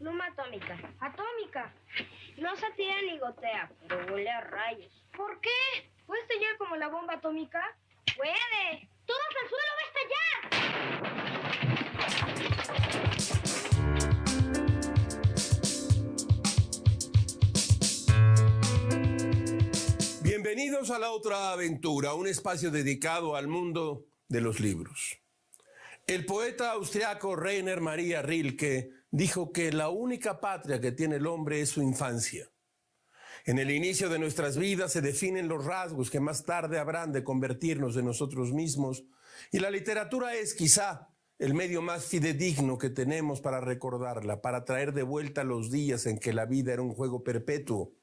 Pluma atómica. ¿Atómica? No se tira ni gotea, pero huele a rayos. ¿Por qué? ¿Puede estallar como la bomba atómica? ¡Puede! ¡Todos al suelo va a estallar! Bienvenidos a La Otra Aventura, un espacio dedicado al mundo de los libros. El poeta austriaco Rainer Maria Rilke dijo que la única patria que tiene el hombre es su infancia. En el inicio de nuestras vidas se definen los rasgos que más tarde habrán de convertirnos en nosotros mismos, y la literatura es quizá el medio más fidedigno que tenemos para recordarla, para traer de vuelta los días en que la vida era un juego perpetuo,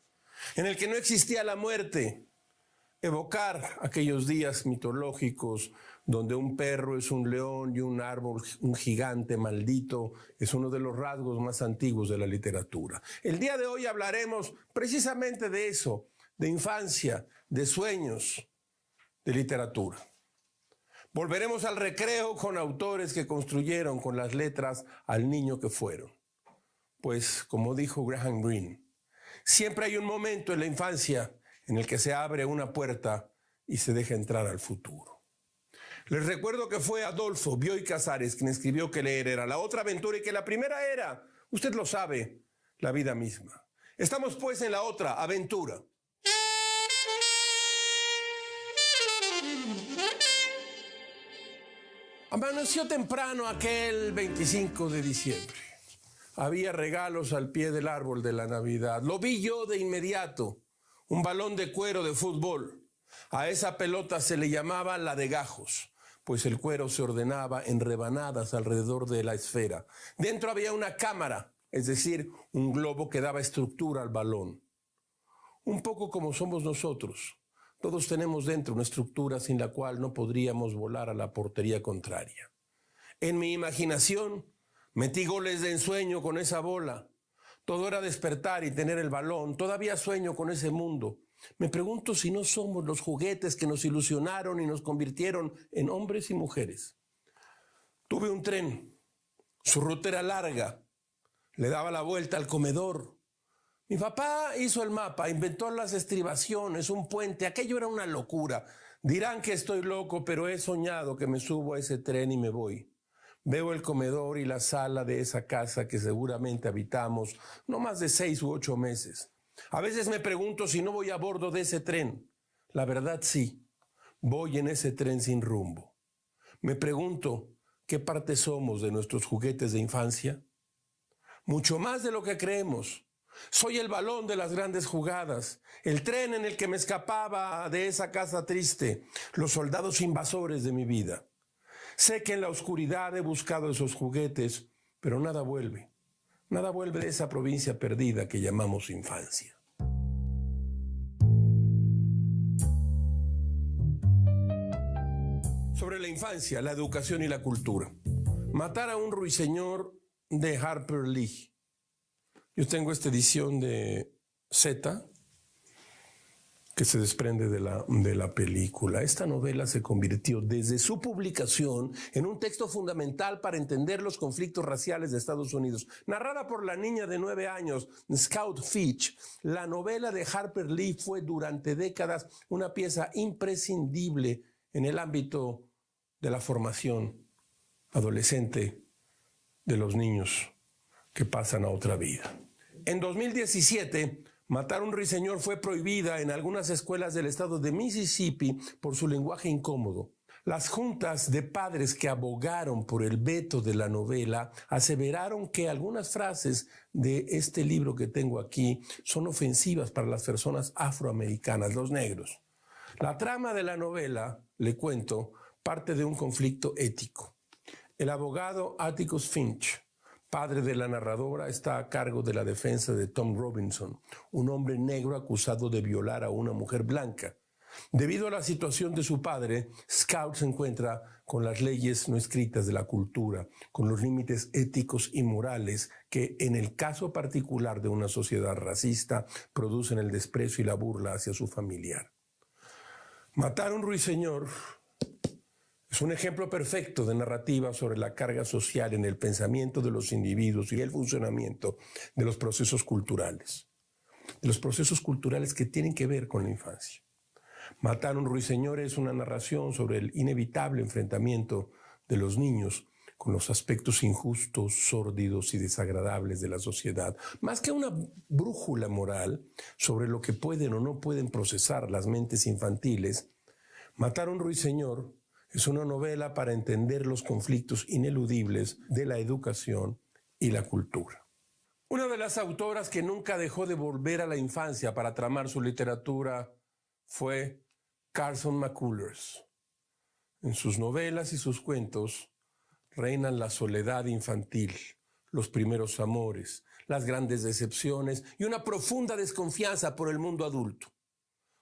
en el que no existía la muerte. Evocar aquellos días mitológicos donde un perro es un león y un árbol un gigante maldito es uno de los rasgos más antiguos de la literatura. El día de hoy hablaremos precisamente de eso, de infancia, de sueños, de literatura. Volveremos al recreo con autores que construyeron con las letras al niño que fueron. Pues, como dijo Graham Greene, siempre hay un momento en la infancia en el que se abre una puerta y se deja entrar al futuro. Les recuerdo que fue Adolfo Bioy Casares quien escribió que leer era la otra aventura y que la primera era, usted lo sabe, la vida misma. Estamos pues en la otra aventura. Amaneció temprano aquel 25 de diciembre. Había regalos al pie del árbol de la Navidad. Lo vi yo de inmediato. Un balón de cuero de fútbol. A esa pelota se le llamaba la de gajos, pues el cuero se ordenaba en rebanadas alrededor de la esfera. Dentro había una cámara, es decir, un globo que daba estructura al balón. Un poco como somos nosotros. Todos tenemos dentro una estructura sin la cual no podríamos volar a la portería contraria. En mi imaginación metí goles de ensueño con esa bola. Todo era despertar y tener el balón. Todavía sueño con ese mundo. Me pregunto si no somos los juguetes que nos ilusionaron y nos convirtieron en hombres y mujeres. Tuve un tren. Su ruta era larga. Le daba la vuelta al comedor. Mi papá hizo el mapa, inventó las estribaciones, un puente. Aquello era una locura. Dirán que estoy loco, pero he soñado que me subo a ese tren y me voy. Veo el comedor y la sala de esa casa que seguramente habitamos no más de 6 u 8 meses. A veces me pregunto si no voy a bordo de ese tren. La verdad sí, voy en ese tren sin rumbo. Me pregunto qué parte somos de nuestros juguetes de infancia. Mucho más de lo que creemos. Soy el balón de las grandes jugadas, el tren en el que me escapaba de esa casa triste, los soldados invasores de mi vida. Sé que en la oscuridad he buscado esos juguetes, pero nada vuelve. Nada vuelve de esa provincia perdida que llamamos infancia. Sobre la infancia, la educación y la cultura. Matar a un ruiseñor de Harper Lee. Yo tengo esta edición de Z, que se desprende de la película. Esta novela se convirtió desde su publicación en un texto fundamental para entender los conflictos raciales de Estados Unidos. Narrada por la niña de 9 años, Scout Fitch, la novela de Harper Lee fue durante décadas una pieza imprescindible en el ámbito de la formación adolescente de los niños que pasan a otra vida. En 2017, matar a un ruiseñor fue prohibida en algunas escuelas del estado de Mississippi por su lenguaje incómodo. Las juntas de padres que abogaron por el veto de la novela aseveraron que algunas frases de este libro que tengo aquí son ofensivas para las personas afroamericanas, los negros. La trama de la novela, le cuento, parte de un conflicto ético. El abogado Atticus Finch, padre de la narradora, está a cargo de la defensa de Tom Robinson, un hombre negro acusado de violar a una mujer blanca. Debido a la situación de su padre, Scout se encuentra con las leyes no escritas de la cultura, con los límites éticos y morales que, en el caso particular de una sociedad racista, producen el desprecio y la burla hacia su familiar. Matar a un ruiseñor Es un ejemplo perfecto de narrativa sobre la carga social en el pensamiento de los individuos y el funcionamiento de los procesos culturales. De los procesos culturales que tienen que ver con la infancia. Matar a un ruiseñor es una narración sobre el inevitable enfrentamiento de los niños con los aspectos injustos, sórdidos y desagradables de la sociedad, más que una brújula moral sobre lo que pueden o no pueden procesar las mentes infantiles. Matar a un ruiseñor es una novela para entender los conflictos ineludibles de la educación y la cultura. Una de las autoras que nunca dejó de volver a la infancia para tramar su literatura fue Carson McCullers. En sus novelas y sus cuentos reinan la soledad infantil, los primeros amores, las grandes decepciones y una profunda desconfianza por el mundo adulto.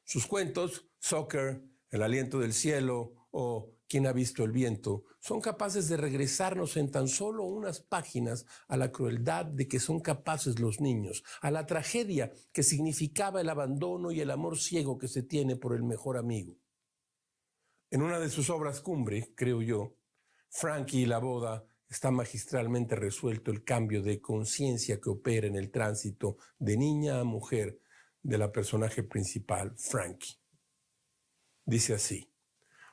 Sus cuentos, Soccer, El aliento del cielo o ¿Quién ha visto el viento?, son capaces de regresarnos en tan solo unas páginas a la crueldad de que son capaces los niños, a la tragedia que significaba el abandono y el amor ciego que se tiene por el mejor amigo. En una de sus obras cumbre, creo yo, Frankie y la boda, está magistralmente resuelto el cambio de conciencia que opera en el tránsito de niña a mujer de la personaje principal, Frankie. Dice así: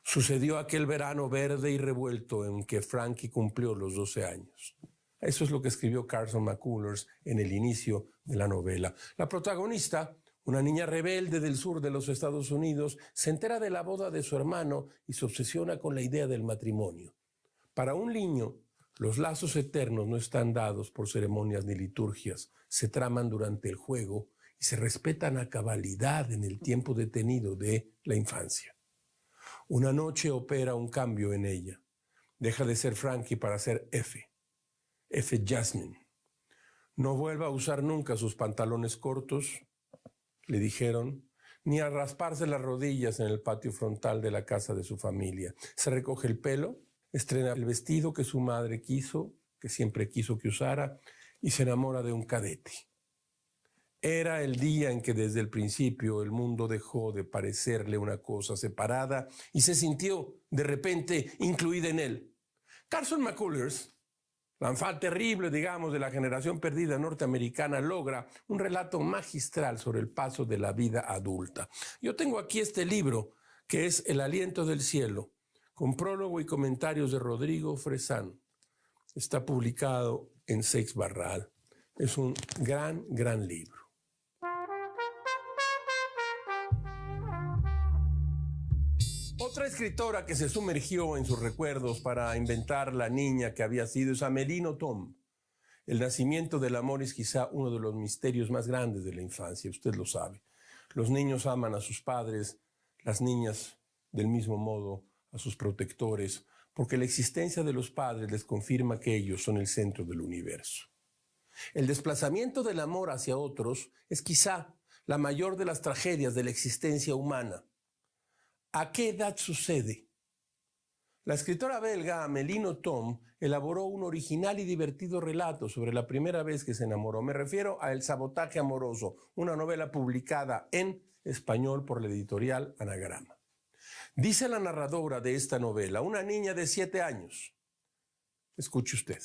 sucedió aquel verano verde y revuelto en que Frankie cumplió los 12 años. Eso es lo que escribió Carson McCullers en el inicio de la novela. La protagonista, una niña rebelde del sur de los Estados Unidos, se entera de la boda de su hermano y se obsesiona con la idea del matrimonio. Para un niño, los lazos eternos no están dados por ceremonias ni liturgias, se traman durante el juego y se respetan a cabalidad en el tiempo detenido de la infancia. Una noche opera un cambio en ella. Deja de ser Frankie para ser F Jasmine. No vuelva a usar nunca sus pantalones cortos, le dijeron, ni a rasparse las rodillas en el patio frontal de la casa de su familia. Se recoge el pelo, estrena el vestido que su madre quiso, que siempre quiso que usara, y se enamora de un cadete. Era el día en que desde el principio el mundo dejó de parecerle una cosa separada y se sintió de repente incluida en él. Carson McCullers, la enfant terrible, digamos, de la generación perdida norteamericana, logra un relato magistral sobre el paso de la vida adulta. Yo tengo aquí este libro, que es El aliento del cielo, con prólogo y comentarios de Rodrigo Fresán. Está publicado en Seix Barral. Es un gran libro. Otra escritora que se sumergió en sus recuerdos para inventar la niña que había sido es Amélie Nothomb. El nacimiento del amor es quizá uno de los misterios más grandes de la infancia, usted lo sabe. Los niños aman a sus padres, las niñas del mismo modo a sus protectores, porque la existencia de los padres les confirma que ellos son el centro del universo. El desplazamiento del amor hacia otros es quizá la mayor de las tragedias de la existencia humana. ¿A qué edad sucede? La escritora belga Amélie Nothomb elaboró un original y divertido relato sobre la primera vez que se enamoró. Me refiero a El sabotaje amoroso, una novela publicada en español por la editorial Anagrama. Dice la narradora de esta novela, una niña de 7 años. Escuche usted.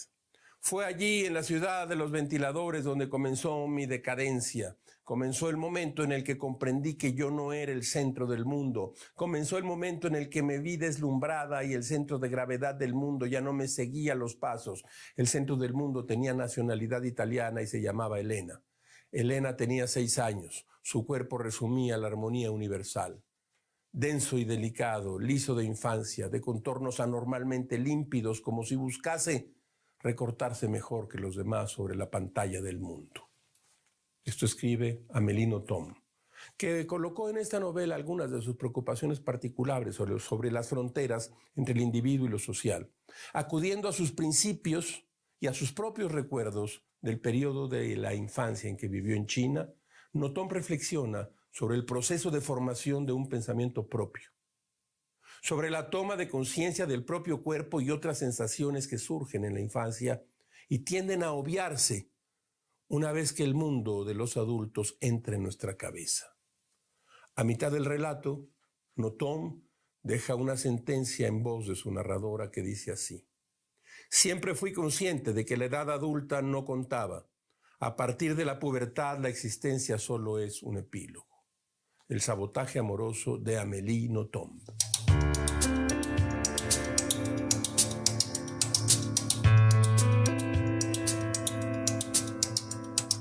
Fue allí, en la ciudad de los ventiladores, donde comenzó mi decadencia. Comenzó el momento en el que comprendí que yo no era el centro del mundo. Comenzó el momento en el que me vi deslumbrada y el centro de gravedad del mundo ya no me seguía los pasos. El centro del mundo tenía nacionalidad italiana y se llamaba Elena. Elena tenía 6 años. Su cuerpo resumía la armonía universal. Denso y delicado, liso de infancia, de contornos anormalmente límpidos, como si buscase recortarse mejor que los demás sobre la pantalla del mundo. Esto escribe Amélie Nothomb, que colocó en esta novela algunas de sus preocupaciones particulares sobre las fronteras entre el individuo y lo social, acudiendo a sus principios y a sus propios recuerdos del periodo de la infancia en que vivió en China. Nothomb reflexiona sobre el proceso de formación de un pensamiento propio, sobre la toma de conciencia del propio cuerpo y otras sensaciones que surgen en la infancia y tienden a obviarse una vez que el mundo de los adultos entra en nuestra cabeza. A mitad del relato, Nothomb deja una sentencia en voz de su narradora que dice así: siempre fui consciente de que la edad adulta no contaba. A partir de la pubertad, la existencia solo es un epílogo. El sabotaje amoroso de Amélie Nothomb.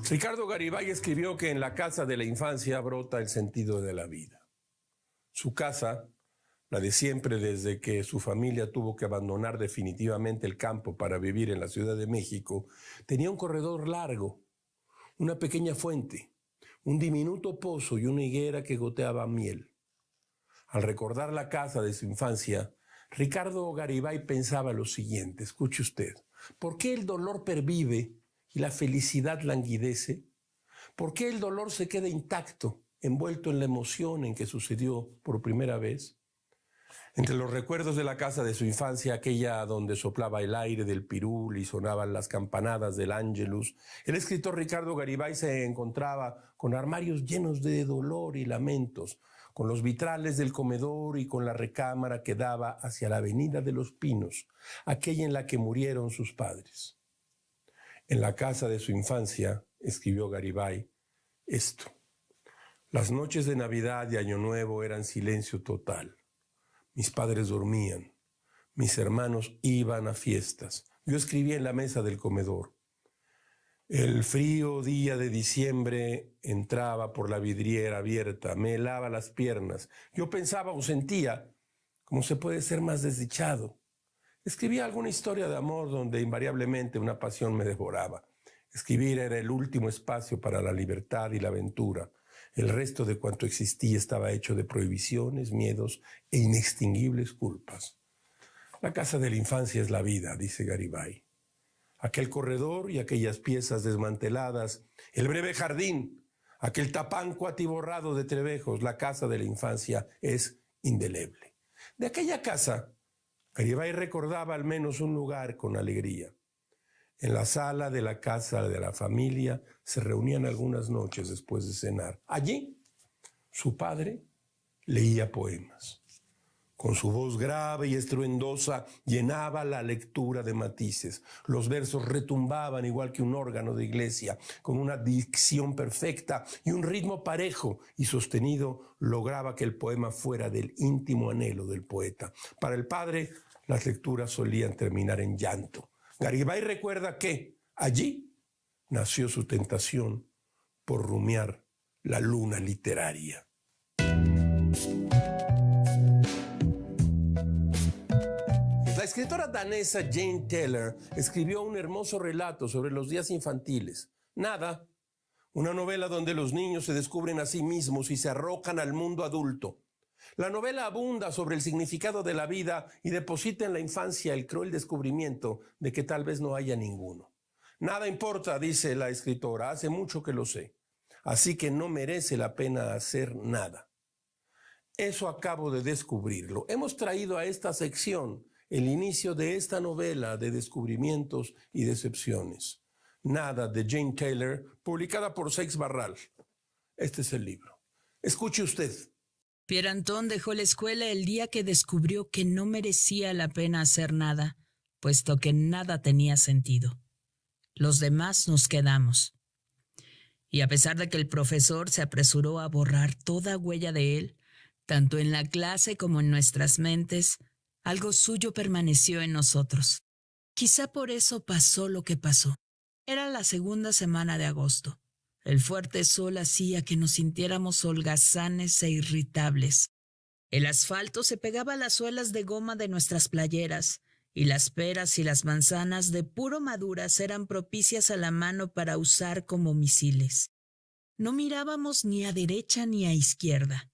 Ricardo Garibay escribió que en la casa de la infancia brota el sentido de la vida. Su casa, la de siempre desde que su familia tuvo que abandonar definitivamente el campo para vivir en la Ciudad de México, tenía un corredor largo, una pequeña fuente, un diminuto pozo y una higuera que goteaba miel. Al recordar la casa de su infancia, Ricardo Garibay pensaba lo siguiente: escuche usted, ¿por qué el dolor pervive y la felicidad languidece? ¿Por qué el dolor se queda intacto, envuelto en la emoción en que sucedió por primera vez? Entre los recuerdos de la casa de su infancia, aquella donde soplaba el aire del pirul y sonaban las campanadas del Ángelus, el escritor Ricardo Garibay se encontraba con armarios llenos de dolor y lamentos, con los vitrales del comedor y con la recámara que daba hacia la avenida de los Pinos, aquella en la que murieron sus padres. En la casa de su infancia, escribió Garibay, esto: las noches de Navidad y Año Nuevo eran silencio total. Mis padres dormían, mis hermanos iban a fiestas. Yo escribía en la mesa del comedor. El frío día de diciembre entraba por la vidriera abierta, me helaba las piernas. Yo pensaba o sentía cómo se puede ser más desdichado. Escribía alguna historia de amor donde invariablemente una pasión me devoraba. Escribir era el último espacio para la libertad y la aventura. El resto de cuanto existía estaba hecho de prohibiciones, miedos e inextinguibles culpas. La casa de la infancia es la vida, dice Garibay. Aquel corredor y aquellas piezas desmanteladas, el breve jardín, aquel tapanco atiborrado de trebejos, la casa de la infancia es indeleble. De aquella casa, Garibay recordaba al menos un lugar con alegría. En la sala de la casa de la familia se reunían algunas noches después de cenar. Allí, su padre leía poemas. Con su voz grave y estruendosa llenaba la lectura de matices. Los versos retumbaban igual que un órgano de iglesia, con una dicción perfecta y un ritmo parejo y sostenido lograba que el poema fuera del íntimo anhelo del poeta. Para el padre, las lecturas solían terminar en llanto. Garibay recuerda que allí nació su tentación por rumiar la luna literaria. La escritora danesa Jane Taylor escribió un hermoso relato sobre los días infantiles. Nada, una novela donde los niños se descubren a sí mismos y se arrojan al mundo adulto. La novela abunda sobre el significado de la vida y deposita en la infancia el cruel descubrimiento de que tal vez no haya ninguno. Nada importa, dice la escritora, hace mucho que lo sé, así que no merece la pena hacer nada. Eso acabo de descubrirlo. Hemos traído a esta sección el inicio de esta novela de descubrimientos y decepciones. Nada, de Jane Taylor, publicada por Seix Barral. Este es el libro. Escuche usted. Pierre Anton dejó la escuela el día que descubrió que no merecía la pena hacer nada, puesto que nada tenía sentido. Los demás nos quedamos. Y a pesar de que el profesor se apresuró a borrar toda huella de él, tanto en la clase como en nuestras mentes, algo suyo permaneció en nosotros. Quizá por eso pasó lo que pasó. Era la segunda semana de agosto. El fuerte sol hacía que nos sintiéramos holgazanes e irritables. El asfalto se pegaba a las suelas de goma de nuestras playeras, y las peras y las manzanas de puro maduras eran propicias a la mano para usar como misiles. No mirábamos ni a derecha ni a izquierda.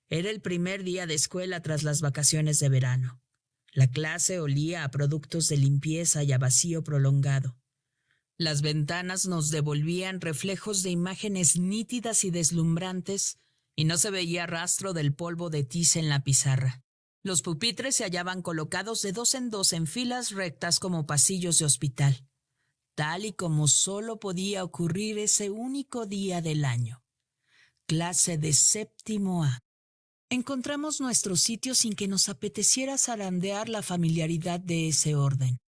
Era el primer día de escuela tras las vacaciones de verano. La clase olía a productos de limpieza y a vacío prolongado. Las ventanas nos devolvían reflejos de imágenes nítidas y deslumbrantes, y no se veía rastro del polvo de tiza en la pizarra. Los pupitres se hallaban colocados de 2 en 2 en filas rectas como pasillos de hospital, tal y como solo podía ocurrir ese único día del año. Clase de séptimo A. encontramos nuestro sitio sin que nos apeteciera zarandear la familiaridad de ese orden.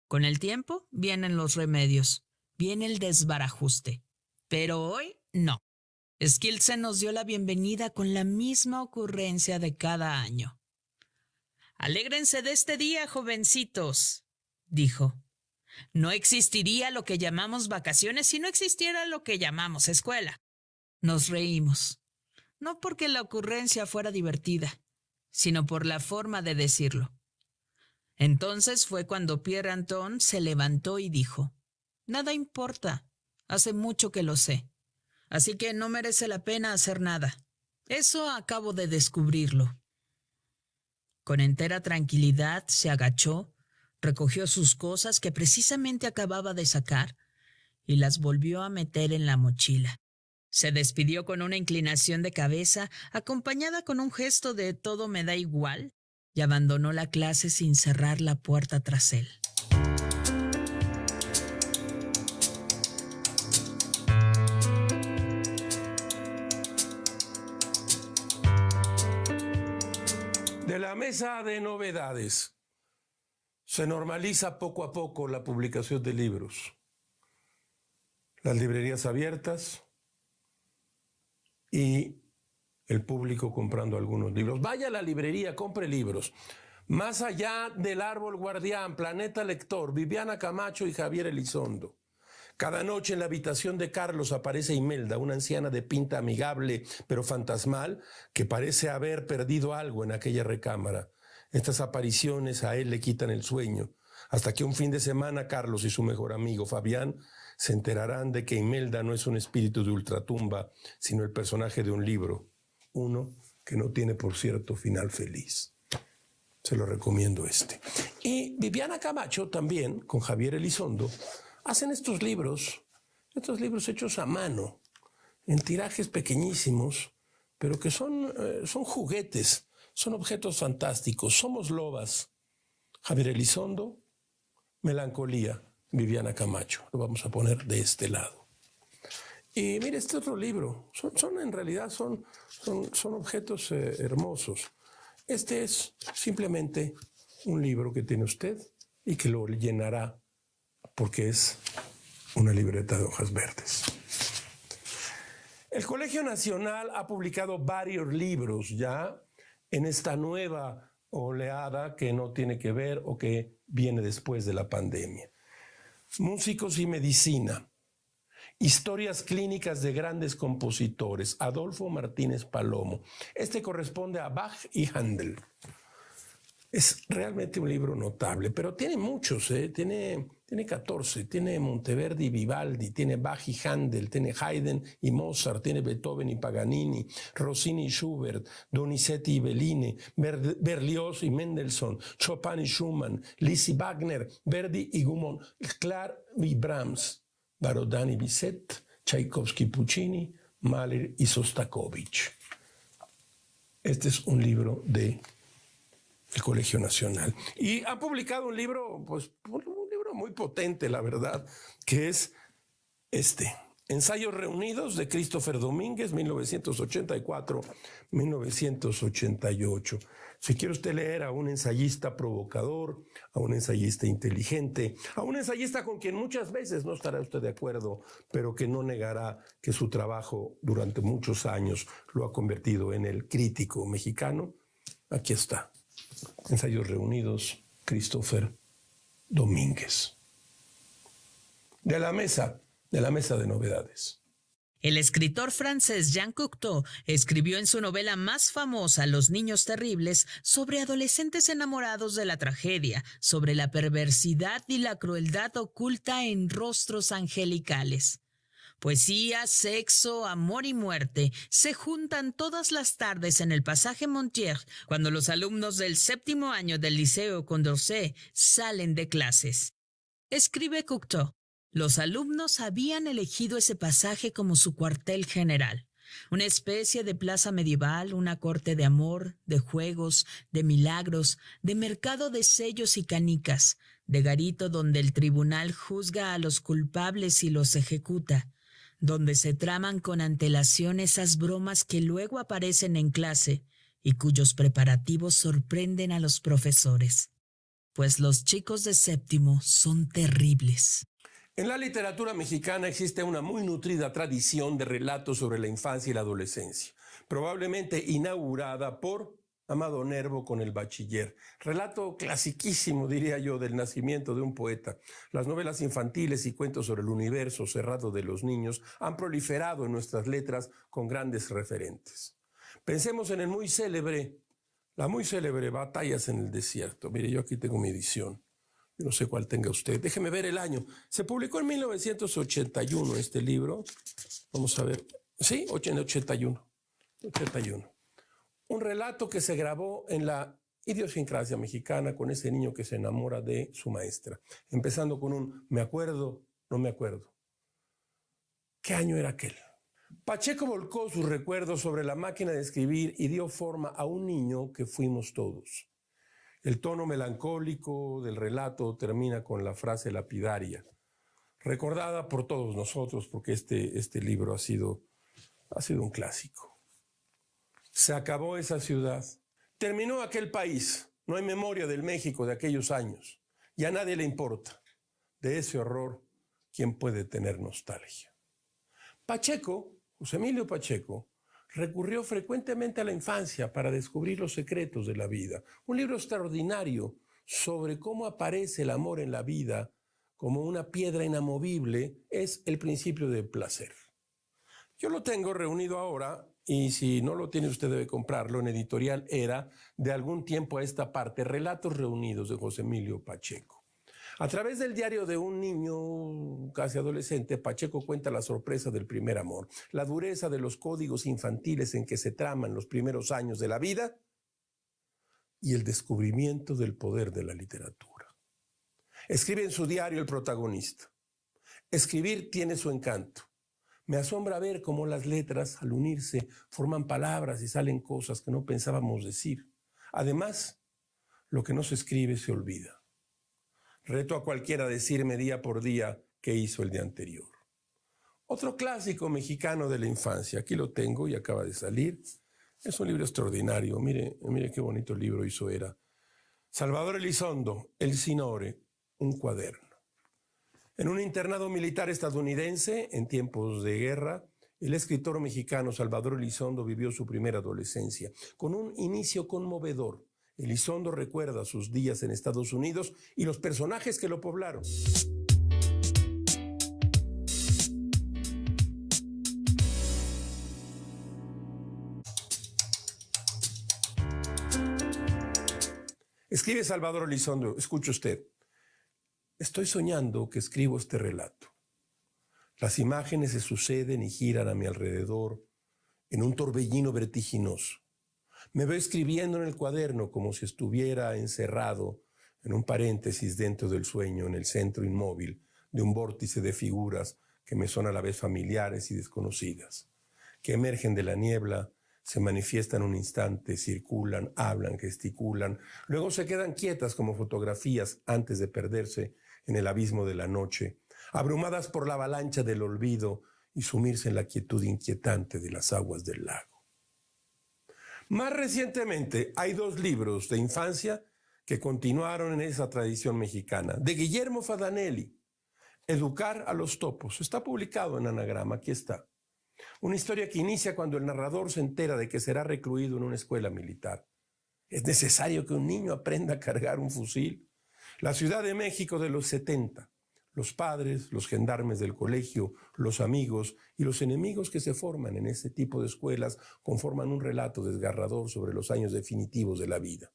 Con el tiempo vienen los remedios, viene el desbarajuste. Pero hoy no. Skildsen nos dio la bienvenida con la misma ocurrencia de cada año. «Alégrense de este día, jovencitos», dijo. «No existiría lo que llamamos vacaciones si no existiera lo que llamamos escuela». Nos reímos, no porque la ocurrencia fuera divertida, sino por la forma de decirlo. Entonces fue cuando Pierre Anton se levantó y dijo: «Nada importa, hace mucho que lo sé, así que no merece la pena hacer nada. Eso acabo de descubrirlo». Con entera tranquilidad se agachó, recogió sus cosas que precisamente acababa de sacar y las volvió a meter en la mochila. Se despidió con una inclinación de cabeza, acompañada con un gesto de «todo me da igual», y abandonó la clase sin cerrar la puerta tras él. De la mesa de novedades, se normaliza poco a poco la publicación de libros. Las librerías abiertas y el público comprando algunos libros. Vaya a la librería, compre libros. Más allá del árbol guardián, Planeta Lector, Viviana Camacho y Javier Elizondo. Cada noche en la habitación de Carlos aparece Imelda, una anciana de pinta amigable pero fantasmal que parece haber perdido algo en aquella recámara. Estas apariciones a él le quitan el sueño, hasta que un fin de semana Carlos y su mejor amigo Fabián se enterarán de que Imelda no es un espíritu de ultratumba, sino el personaje de un libro, uno que no tiene, por cierto, final feliz. Se lo recomiendo este. Y Viviana Camacho también, con Javier Elizondo, hacen estos libros hechos a mano, en tirajes pequeñísimos, pero que son juguetes, son objetos fantásticos. Somos lobas. Javier Elizondo, Melancolía, Viviana Camacho. Lo vamos a poner de este lado. Y mire, este otro libro, en realidad son objetos hermosos. Este es simplemente un libro que tiene usted y que lo llenará porque es una libreta de hojas verdes. El Colegio Nacional ha publicado varios libros ya en esta nueva oleada que no tiene que ver o que viene después de la pandemia. Músicos y medicina. Historias clínicas de grandes compositores. Adolfo Martínez Palomo. Este corresponde a Bach y Händel. Es realmente un libro notable, pero tiene muchos, tiene 14, tiene Monteverdi y Vivaldi, tiene Bach y Händel, tiene Haydn y Mozart, tiene Beethoven y Paganini, Rossini y Schubert, Donizetti y Bellini, Berlioz y Mendelssohn, Chopin y Schumann, Liszt y Wagner, Verdi y Gounod, Clark y Brahms, Barodin y Bizet, Tchaikovsky y Puccini, Mahler y Sostakovich. Este es un libro de el Colegio Nacional. Y ha publicado un libro, pues un libro muy potente, la verdad, que es este, Ensayos Reunidos de Christopher Domínguez, 1984-1988. Si quiere usted leer a un ensayista provocador, a un ensayista inteligente, a un ensayista con quien muchas veces no estará usted de acuerdo, pero que no negará que su trabajo durante muchos años lo ha convertido en el crítico mexicano, aquí está. Ensayos Reunidos, Christopher Domínguez. De la mesa de novedades. El escritor francés Jean Cocteau escribió en su novela más famosa, Los niños terribles, sobre adolescentes enamorados de la tragedia, sobre la perversidad y la crueldad oculta en rostros angelicales. Poesía, sexo, amor y muerte se juntan todas las tardes en el pasaje Montier cuando los alumnos del 7º año del Liceo Condorcet salen de clases. Escribe Cocteau: los alumnos habían elegido ese pasaje como su cuartel general, una especie de plaza medieval, una corte de amor, de juegos, de milagros, de mercado de sellos y canicas, de garito donde el tribunal juzga a los culpables y los ejecuta, donde se traman con antelación esas bromas que luego aparecen en clase y cuyos preparativos sorprenden a los profesores, pues los chicos de séptimo son terribles. En la literatura mexicana existe una muy nutrida tradición de relatos sobre la infancia y la adolescencia, probablemente inaugurada por Amado Nervo con El Bachiller. Relato clasiquísimo, diría yo, del nacimiento de un poeta. Las novelas infantiles y cuentos sobre el universo cerrado de los niños han proliferado en nuestras letras con grandes referentes. Pensemos en la muy célebre Batallas en el Desierto. Mire, yo aquí tengo mi edición. Yo no sé cuál tenga usted. Déjeme ver el año. Se publicó en 1981 este libro. Vamos a ver. Sí, en 81. Un relato que se grabó en la idiosincrasia mexicana con ese niño que se enamora de su maestra. Empezando con un me acuerdo, no me acuerdo. ¿Qué año era aquel? Pacheco volcó sus recuerdos sobre la máquina de escribir y dio forma a un niño que fuimos todos. El tono melancólico del relato termina con la frase lapidaria, recordada por todos nosotros porque este libro ha sido un clásico. Se acabó esa ciudad, terminó aquel país, no hay memoria del México de aquellos años, y a nadie le importa. De ese horror, ¿quién puede tener nostalgia? Pacheco, José Emilio Pacheco, recurrió frecuentemente a la infancia para descubrir los secretos de la vida. Un libro extraordinario sobre cómo aparece el amor en la vida como una piedra inamovible es El principio del placer. Yo lo tengo reunido ahora y si no lo tiene usted debe comprarlo en Editorial Era de algún tiempo a esta parte, Relatos reunidos de José Emilio Pacheco. A través del diario de un niño casi adolescente, Pacheco cuenta la sorpresa del primer amor, la dureza de los códigos infantiles en que se traman los primeros años de la vida y el descubrimiento del poder de la literatura. Escribe en su diario el protagonista. Escribir tiene su encanto. Me asombra ver cómo las letras, al unirse, forman palabras y salen cosas que no pensábamos decir. Además, lo que no se escribe se olvida. Reto a cualquiera a decirme día por día qué hizo el día anterior. Otro clásico mexicano de la infancia, aquí lo tengo y acaba de salir. Es un libro extraordinario, mire qué bonito libro hizo Era. Salvador Elizondo, El Sinore, un cuaderno. En un internado militar estadounidense, en tiempos de guerra, el escritor mexicano Salvador Elizondo vivió su primera adolescencia, con un inicio conmovedor. Elizondo recuerda sus días en Estados Unidos y los personajes que lo poblaron. Escribe Salvador Elizondo, escuche usted. Estoy soñando que escribo este relato. Las imágenes se suceden y giran a mi alrededor en un torbellino vertiginoso. Me veo escribiendo en el cuaderno como si estuviera encerrado en un paréntesis dentro del sueño, en el centro inmóvil de un vórtice de figuras que me son a la vez familiares y desconocidas, que emergen de la niebla, se manifiestan un instante, circulan, hablan, gesticulan, luego se quedan quietas como fotografías antes de perderse en el abismo de la noche, abrumadas por la avalancha del olvido y sumirse en la quietud inquietante de las aguas del lago. Más recientemente, hay dos libros de infancia que continuaron en esa tradición mexicana. De Guillermo Fadanelli, Educar a los topos. Está publicado en Anagrama, aquí está. Una historia que inicia cuando el narrador se entera de que será recluido en una escuela militar. ¿Es necesario que un niño aprenda a cargar un fusil? La Ciudad de México de los 70. Los padres, los gendarmes del colegio, los amigos y los enemigos que se forman en este tipo de escuelas conforman un relato desgarrador sobre los años definitivos de la vida.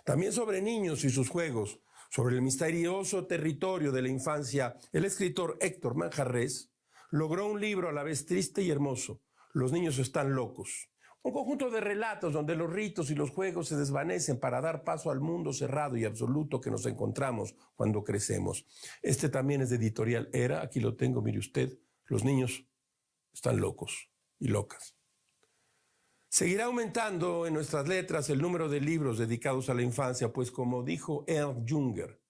También sobre niños y sus juegos, sobre el misterioso territorio de la infancia, el escritor Héctor Manjarrés logró un libro a la vez triste y hermoso, Los niños están locos. Un conjunto de relatos donde los ritos y los juegos se desvanecen para dar paso al mundo cerrado y absoluto que nos encontramos cuando crecemos. Este también es de Editorial Era, aquí lo tengo, mire usted, los niños están locos y locas. Seguirá aumentando en nuestras letras el número de libros dedicados a la infancia, pues como dijo Ernst Junger,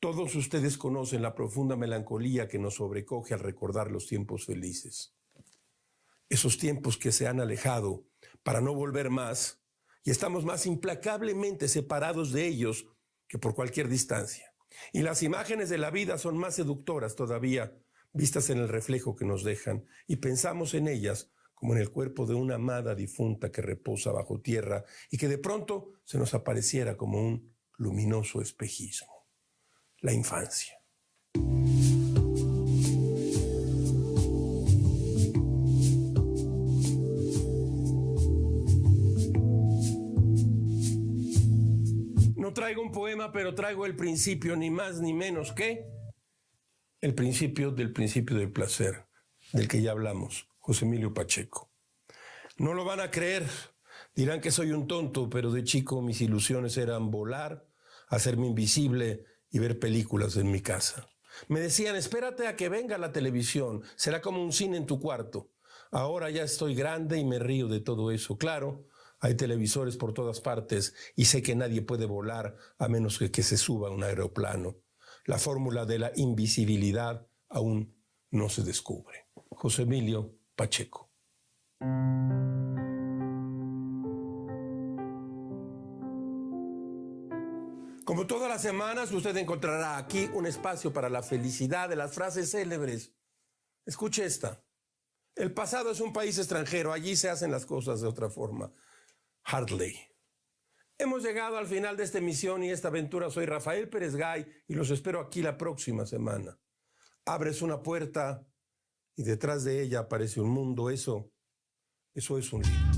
todos ustedes conocen la profunda melancolía que nos sobrecoge al recordar los tiempos felices. Esos tiempos que se han alejado para no volver más, y estamos más implacablemente separados de ellos que por cualquier distancia. Y las imágenes de la vida son más seductoras todavía, vistas en el reflejo que nos dejan, y pensamos en ellas como en el cuerpo de una amada difunta que reposa bajo tierra y que de pronto se nos apareciera como un luminoso espejismo. La infancia. No traigo un poema, pero traigo el principio, ni más ni menos que el principio del placer, del que ya hablamos, José Emilio Pacheco. No lo van a creer, dirán que soy un tonto, pero de chico mis ilusiones eran volar, hacerme invisible y ver películas en mi casa. Me decían, espérate a que venga la televisión, será como un cine en tu cuarto. Ahora ya estoy grande y me río de todo eso. Claro, hay televisores por todas partes y sé que nadie puede volar a menos que se suba a un aeroplano. La fórmula de la invisibilidad aún no se descubre. José Emilio Pacheco. Como todas las semanas, usted encontrará aquí un espacio para la felicidad de las frases célebres. Escuche esta. El pasado es un país extranjero, allí se hacen las cosas de otra forma. Hartley. Hemos llegado al final de esta emisión y esta aventura. Soy Rafael Pérez Gay y los espero aquí la próxima semana. Abres una puerta y detrás de ella aparece un mundo. Eso es un libro.